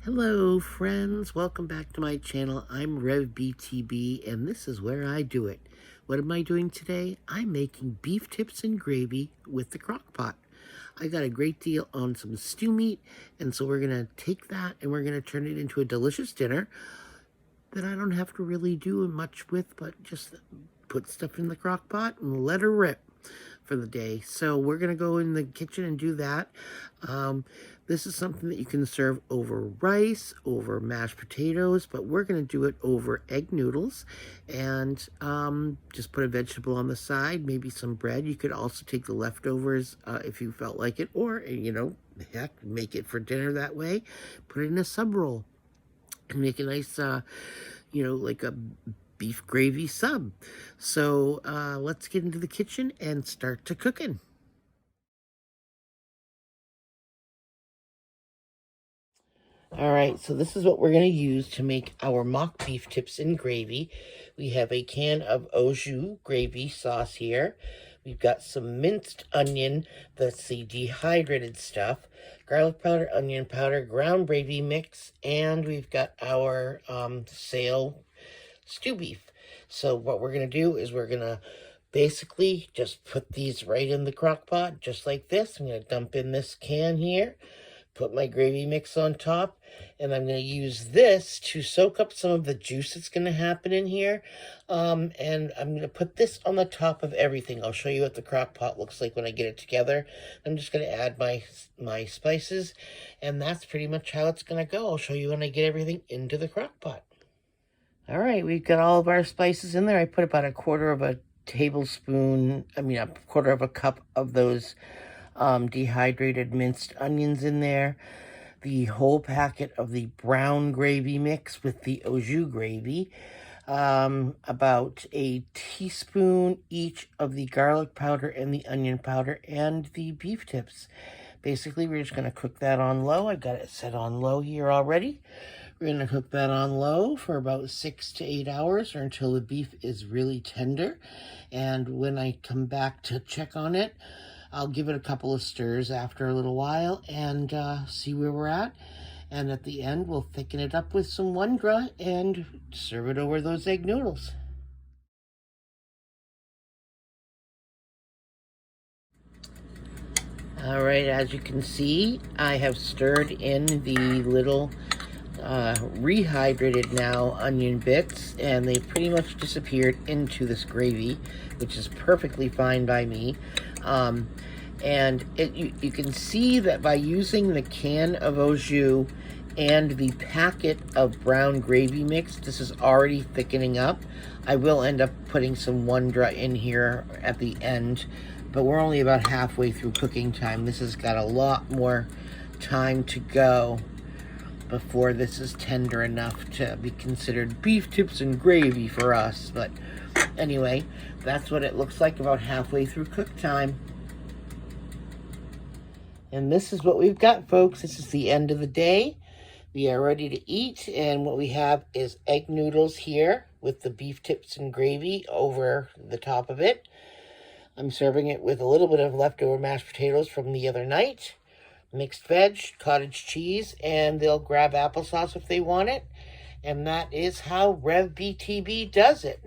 Hello friends, welcome back to my channel. I'm RevBTB and this is where I do it. What am I doing today? I'm making beef tips and gravy with the crock pot. I got a great deal on some stew meat, and so we're going to take that and we're going to turn it into a delicious dinner that I don't have to really do much with, but just put stuff in the crock pot and let her rip for the day. So we're going to go in the kitchen and do that. This is something that you can serve over rice, over mashed potatoes, but we're going to do it over egg noodles, and just put a vegetable on the side, maybe some bread. You could also take the leftovers if you felt like it, or, heck, make it for dinner that way. Put it in a sub roll and make a nice, like a beef gravy sub. So let's get into the kitchen and start to cooking. All right, so this is what we're going to use to make our mock beef tips and gravy. We have a can of au jus gravy sauce here. We've got some minced onion, that's the dehydrated stuff, garlic powder, onion powder, ground gravy mix, and we've got our sale stew beef. So what we're going to do is we're going to basically just put these right in the crock pot, just like this. I'm going to dump in this can here, put my gravy mix on top, and I'm going to use this to soak up some of the juice that's going to happen in here. And I'm going to put this on the top of everything. I'll show you what the crock pot looks like when I get it together. I'm just going to add my spices, and that's pretty much how it's going to go. I'll show you when I get everything into the crock pot. All right, we've got all of our spices in there. I put about a quarter of a cup of those dehydrated minced onions in there, the whole packet of the brown gravy mix with the au jus gravy, about a teaspoon each of the garlic powder and the onion powder, and the beef tips. Basically, we're just going to cook that on low. I've got it set on low here already. We're going to cook that on low for about 6 to 8 hours, or until the beef is really tender. And when I come back to check on it, I'll give it a couple of stirs after a little while and see where we're at. And at the end, we'll thicken it up with some wondra and serve it over those egg noodles. All right, as you can see, I have stirred in the little rehydrated now onion bits, and they pretty much disappeared into this gravy, which is perfectly fine by me. And you can see that by using the can of au jus and the packet of brown gravy mix, this is already thickening up. I will end up putting some wondra in here at the end, but we're only about halfway through cooking time. This has got a lot more time to go before this is tender enough to be considered beef tips and gravy for us. But anyway, that's what it looks like about halfway through cook time. And this is what we've got, folks. This is the end of the day. We are ready to eat, and what we have is egg noodles here with the beef tips and gravy over the top of it. I'm serving it with a little bit of leftover mashed potatoes from the other night, mixed veg, cottage cheese, and they'll grab applesauce if they want it. And that is how RevBTB does it.